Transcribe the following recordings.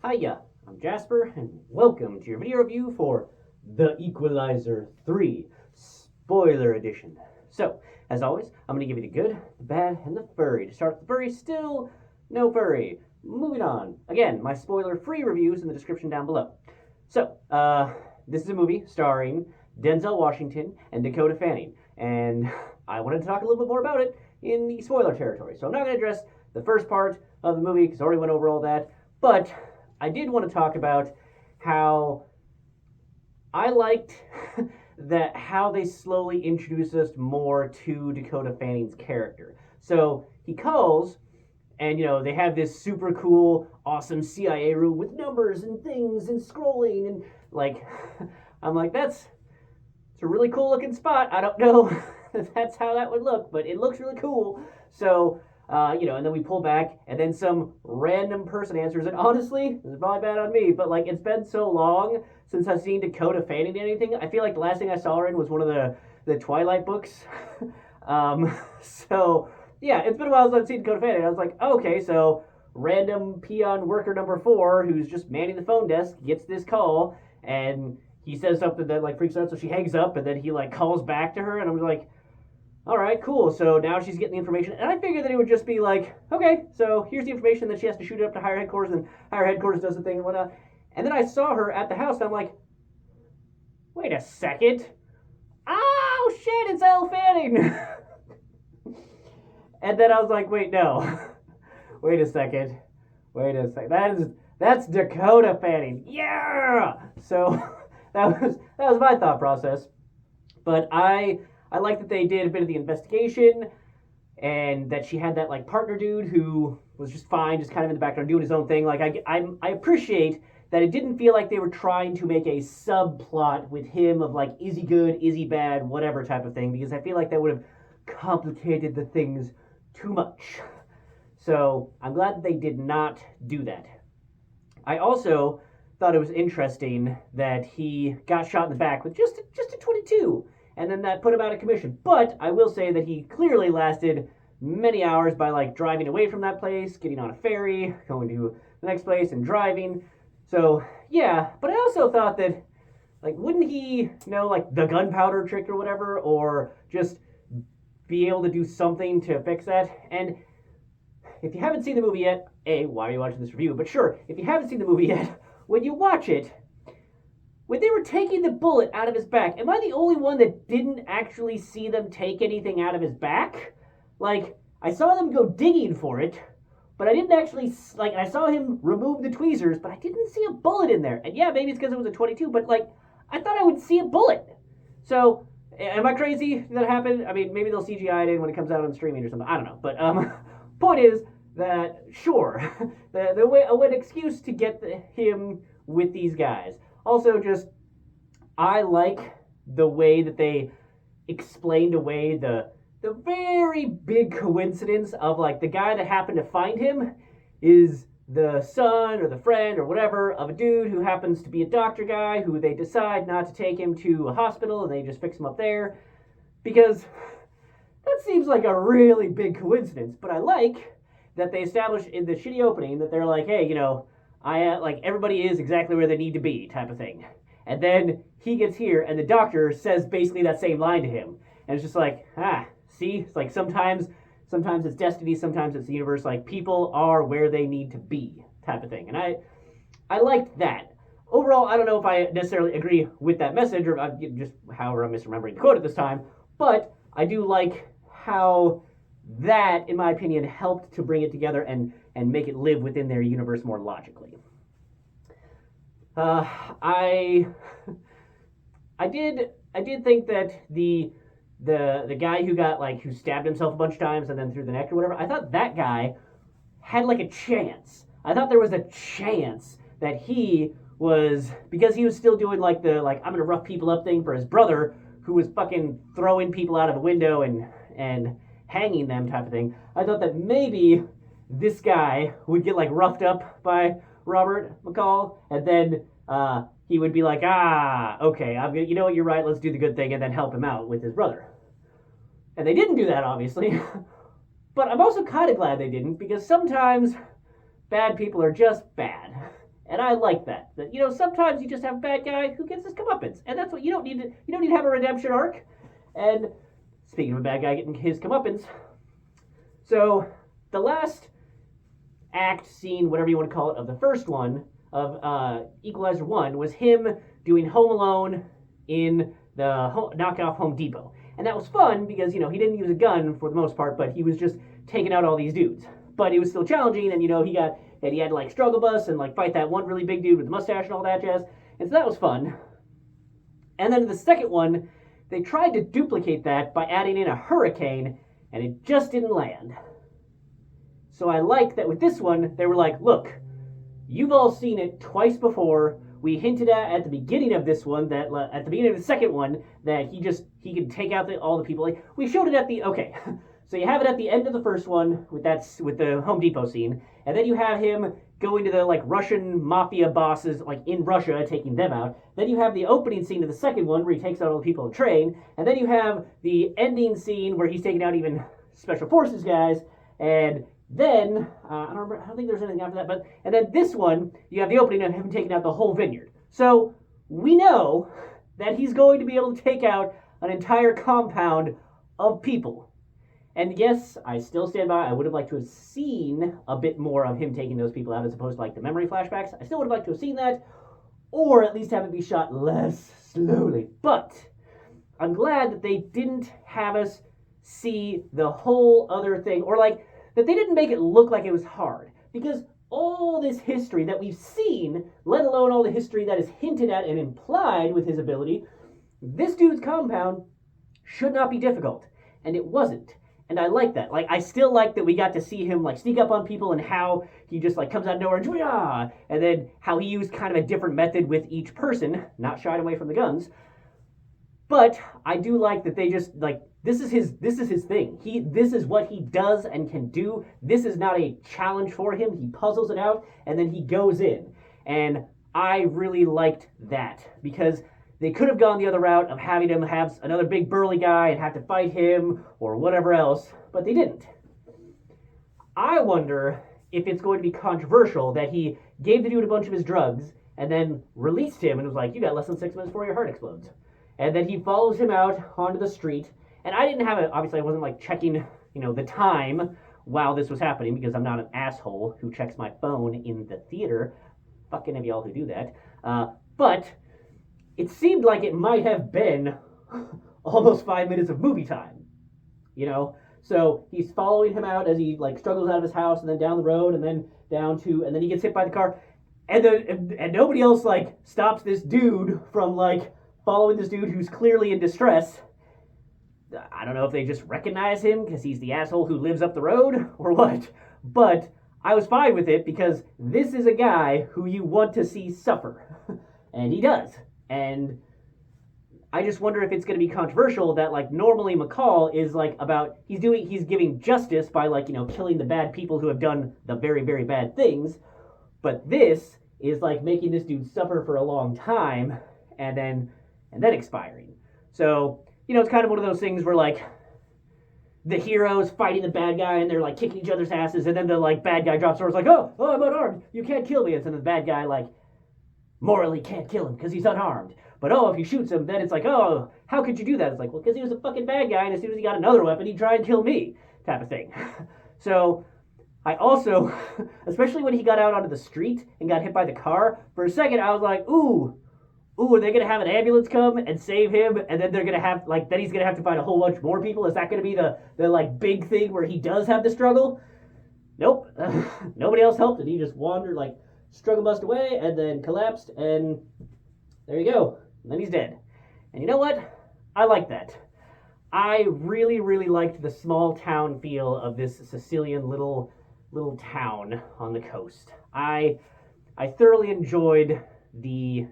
Hiya, I'm Jasper, and welcome to your video review for The Equalizer 3 Spoiler Edition. So, as always, I'm going to give you the good, the bad, and the furry. To start with the furry, still no furry. Moving on. Again, my spoiler-free reviews in the description down below. So, this is a movie starring Denzel Washington and Dakota Fanning, and I wanted to talk a little bit more about it in the spoiler territory. So I'm not going to address the first part of the movie because I already went over all that, but I did want to talk about how I liked that how they slowly introduced us more to Dakota Fanning's character. So he calls, and they have this super cool, awesome CIA room with numbers and things and scrolling and I'm like, it's a really cool looking spot. I don't know if that's how that would look, but it looks really cool. So and then we pull back, and then some random person answers. And honestly, this is probably bad on me, but it's been so long since I've seen Dakota Fanning in anything. I feel like the last thing I saw her in was one of the Twilight books. So yeah, it's been a while since I've seen Dakota Fanning. I was like, okay, so random peon worker number 4 who's just manning the phone desk gets this call, and he says something that freaks her out, so she hangs up, and then he calls back to her, and I'm like, all right, cool. So now she's getting the information, and I figured that it would just be okay, so here's the information, that she has to shoot it up to higher headquarters, and higher headquarters does the thing and whatnot. And then I saw her at the house, and I'm like, wait a second. Oh, shit, it's Elle Fanning. And then I was like, wait, no. Wait a second. That's Dakota Fanning. Yeah! So that was my thought process. But I like that they did a bit of the investigation, and that she had that partner dude who was just fine, just kind of in the background doing his own thing. I appreciate that it didn't feel like they were trying to make a subplot with him of is he good, is he bad, whatever type of thing, because I feel like that would have complicated the things too much. So I'm glad that they did not do that. I also thought it was interesting that he got shot in the back with just a 22. And then that put him out of commission. But I will say that he clearly lasted many hours by driving away from that place, getting on a ferry, going to the next place, and driving. So yeah, but I also thought that wouldn't he know the gunpowder trick or whatever, or just be able to do something to fix that? And if you haven't seen the movie yet, why are you watching this review? But sure, if you haven't seen the movie yet, when you watch it, when they were taking the bullet out of his back, am I the only one that didn't actually see them take anything out of his back? I saw them go digging for it, but I didn't actually, I saw him remove the tweezers, but I didn't see a bullet in there. And yeah, maybe it's because it was a 22, but I thought I would see a bullet. So, am I crazy that happened? I mean, maybe they'll CGI it in when it comes out on streaming or something. I don't know. But point is that, sure, an excuse to get him with these guys. Also, I like the way that they explained away the very big coincidence of the guy that happened to find him is the son or the friend or whatever of a dude who happens to be a doctor guy who they decide not to take him to a hospital, and they just fix him up there, because that seems like a really big coincidence. But I like that they established in the shitty opening that they're hey, everybody is exactly where they need to be, type of thing. And then he gets here, and the doctor says basically that same line to him. And it's just see? It's sometimes it's destiny, sometimes it's the universe. People are where they need to be, type of thing. And I liked that. Overall, I don't know if I necessarily agree with that message, or just however I'm misremembering the quote at this time, but I do like how that, in my opinion, helped to bring it together and make it live within their universe more logically. I did think that the guy who got who stabbed himself a bunch of times and then through the neck or whatever, I thought that guy had a chance. I thought there was a chance that he was, because he was still doing the I'm gonna rough people up thing for his brother, who was fucking throwing people out of a window and hanging them, type of thing. I thought that maybe this guy would get roughed up by Robert McCall, and then he would be okay, I'm gonna, you know what, you're right, let's do the good thing, and then help him out with his brother. And they didn't do that, obviously. But I'm also kind of glad they didn't, because sometimes bad people are just bad. And I like that. That, you know, sometimes you just have a bad guy who gets his comeuppance. And that's what you don't need to have a redemption arc. And speaking of a bad guy getting his comeuppance, so the last act, scene, whatever you want to call it, of the first one, of Equalizer 1, was him doing Home Alone in the knockoff Home Depot. And that was fun because, you know, he didn't use a gun for the most part, but he was just taking out all these dudes. But it was still challenging, and, you know, he had to, like, struggle bus and, like, fight that one really big dude with the mustache and all that jazz. And so that was fun. And then the second one, they tried to duplicate that by adding in a hurricane, and it just didn't land. So I like that with this one, they were like, look, you've all seen it twice before. We hinted at the beginning of this one, that at the beginning of the second one, that he could take out all the people. Like, we showed it at the, okay, so you have it at the end of the first one with the Home Depot scene, and then you have him going to the, like, Russian mafia bosses, like, in Russia, taking them out. Then you have the opening scene of the second one where he takes out all the people on the train, and then you have the ending scene where he's taking out even special forces guys, and then, I don't think there's anything after that, but, and then this one, you have the opening of him taking out the whole vineyard. So, we know that he's going to be able to take out an entire compound of people. And yes, I still stand by, I would have liked to have seen a bit more of him taking those people out as opposed to, like, the memory flashbacks. I still would have liked to have seen that, or at least have it be shot less slowly. But I'm glad that they didn't have us see the whole other thing, or, like, that they didn't make it look like it was hard. Because all this history that we've seen, let alone all the history that is hinted at and implied with his ability, this dude's compound should not be difficult. And it wasn't. And I like that. Like, I still like that we got to see him, like, sneak up on people, and how he just, like, comes out of nowhere and then how he used kind of a different method with each person, not shied away from the guns. But I do like that they just, like, this is his thing. This is what he does and can do. This is not a challenge for him. He puzzles it out, and then he goes in. And I really liked that, because they could have gone the other route of having him have another big burly guy and have to fight him or whatever else, but they didn't. I wonder if it's going to be controversial that he gave the dude a bunch of his drugs and then released him and was like, you got less than 6 minutes before your heart explodes. And then he follows him out onto the street. And I didn't have it, obviously I wasn't, like, checking, you know, the time while this was happening, because I'm not an asshole who checks my phone in the theater. Fucking of y'all who do that. But it seemed like it might have been almost 5 minutes of movie time, you know? So he's following him out as he, like, struggles out of his house, and then down the road, and then and then he gets hit by the car, and nobody else, like, stops this dude from, like, following this dude who's clearly in distress. I don't know if they just recognize him because he's the asshole who lives up the road or what, but I was fine with it because this is a guy who you want to see suffer, and he does. And I just wonder if it's going to be controversial that, like, normally McCall is, like, about, he's giving justice by, like, you know, killing the bad people who have done the very, very bad things, but this is, like, making this dude suffer for a long time and then expiring. So, you know, it's kind of one of those things where, like, the hero's fighting the bad guy and they're, like, kicking each other's asses, and then the, like, bad guy drops swords, like, oh, I'm unarmed, you can't kill me. And then the bad guy, like, morally can't kill him because he's unarmed. But, oh, if he shoots him, then it's like, oh, how could you do that? It's like, well, because he was a fucking bad guy, and as soon as he got another weapon, he'd try and kill me, type of thing. So, I also, especially when he got out onto the street and got hit by the car, for a second I was like, ooh, are they going to have an ambulance come and save him, and then they're going to have, like, then he's going to have to fight a whole bunch more people? Is that going to be the like, big thing where he does have the struggle? Nope. Nobody else helped, and he just wandered, like, struggle bust away, and then collapsed, and there you go. And then he's dead. And you know what? I like that. I really, really liked the small town feel of this Sicilian little town on the coast. I thoroughly enjoyed the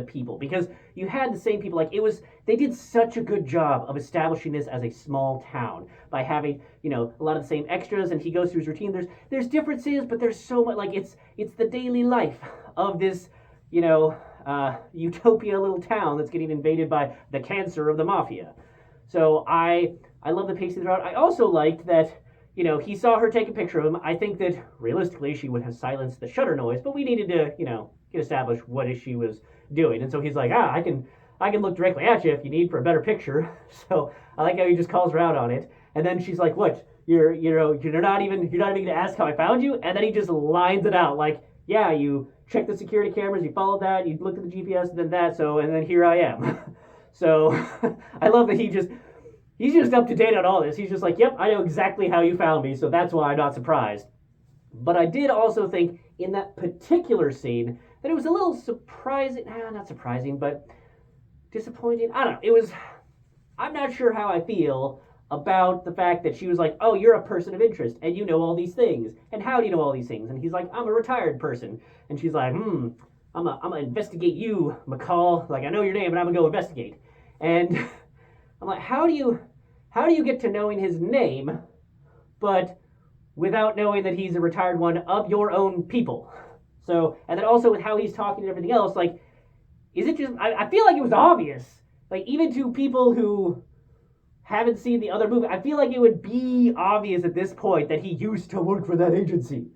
people, because you had the same people. Like, they did such a good job of establishing this as a small town by having, you know, a lot of the same extras, and he goes through his routine. There's differences, but there's so much, like, it's the daily life of this, you know, utopia little town that's getting invaded by the cancer of the mafia. So I love the pacing throughout. I also liked that, he saw her take a picture of him. I think that realistically she would have silenced the shutter noise, but we needed to, get established what she was doing. And so he's like, I can look directly at you if you need for a better picture. So I like how he just calls her out on it. And then she's like, what? You're not even going to ask how I found you? And then he just lines it out like, yeah, you checked the security cameras, you followed that, you looked at the GPS, and then that, and then here I am. So I love that he's just up to date on all this. He's just like, yep, I know exactly how you found me, so that's why I'm not surprised. But I did also think in that particular scene that it was a little surprising, not surprising, but disappointing. I don't know. I'm not sure how I feel about the fact that she was like, oh, you're a person of interest, and you know all these things. And how do you know all these things? And he's like, I'm a retired person. And she's like, I'm gonna investigate you, McCall. Like, I know your name, and I'm gonna go investigate. And I'm like, how do you get to knowing his name, but without knowing that he's a retired one of your own people? So, and then also with how he's talking and everything else, like, is it just, I feel like it was obvious. Like, even to people who haven't seen the other movie, I feel like it would be obvious at this point that he used to work for that agency.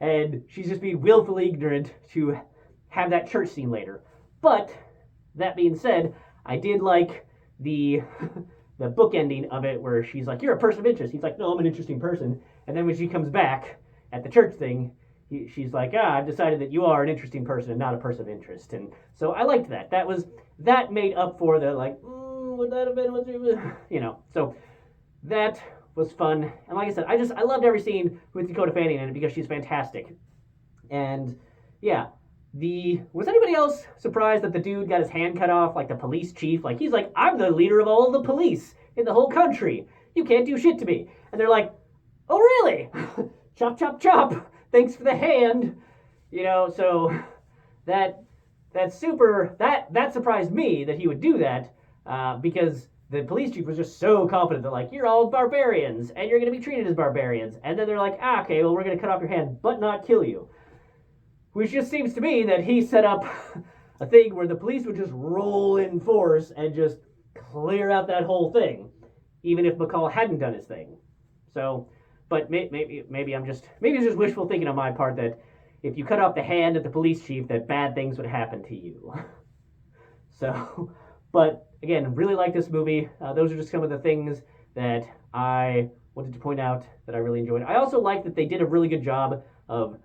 And she's just being willfully ignorant to have that church scene later. But, that being said, I did like the book ending of it where she's like, you're a person of interest. He's like, no, I'm an interesting person. And then when she comes back at the church thing, she's like, I've decided that you are an interesting person and not a person of interest. And so I liked that. That made up for the, like, would that have been, so that was fun. And like I said, I loved every scene with Dakota Fanning in it because she's fantastic. And yeah, was anybody else surprised that the dude got his hand cut off, like the police chief? Like, he's like, I'm the leader of all the police in the whole country. You can't do shit to me. And they're like, oh, really? Chop, chop, chop. Thanks for the hand. So that surprised me that he would do that, because the police chief was just so confident that, like, you're all barbarians and you're going to be treated as barbarians. And then they're like, okay, well, we're going to cut off your hand but not kill you. Which just seems to me that he set up a thing where the police would just roll in force and just clear out that whole thing, even if McCall hadn't done his thing. So, but maybe it's just wishful thinking on my part that if you cut off the hand of the police chief, that bad things would happen to you. So, but again, really like this movie. Those are just some of the things that I wanted to point out that I really enjoyed. I also like that they did a really good job of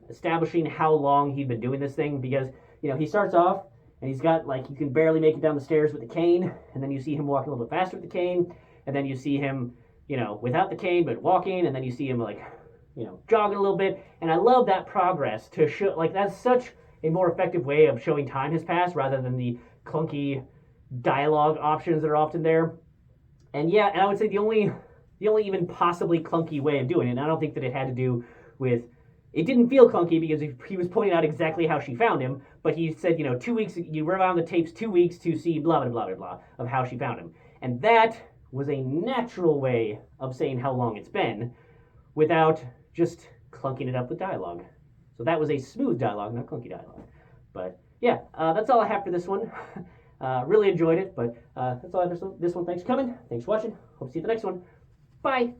establishing how long he'd been doing this thing, because he starts off and he's got, like, he can barely make it down the stairs with the cane, and then you see him walking a little bit faster with the cane, and then you see him without the cane but walking, and then you see him, like, jogging a little bit. And I love that progress to show, like, that's such a more effective way of showing time has passed rather than the clunky dialogue options that are often there. And yeah, and I would say the only even possibly clunky way of doing it, and I don't think that it had to do with, it didn't feel clunky because he was pointing out exactly how she found him, but he said, 2 weeks, you rewound the tapes 2 weeks to see blah, blah, blah, blah, blah, of how she found him. And that was a natural way of saying how long it's been without just clunking it up with dialogue. So that was a smooth dialogue, not clunky dialogue. But yeah, that's all I have for this one. Really enjoyed it, but that's all I have for this one. Thanks for coming. Thanks for watching. Hope to see you at the next one. Bye.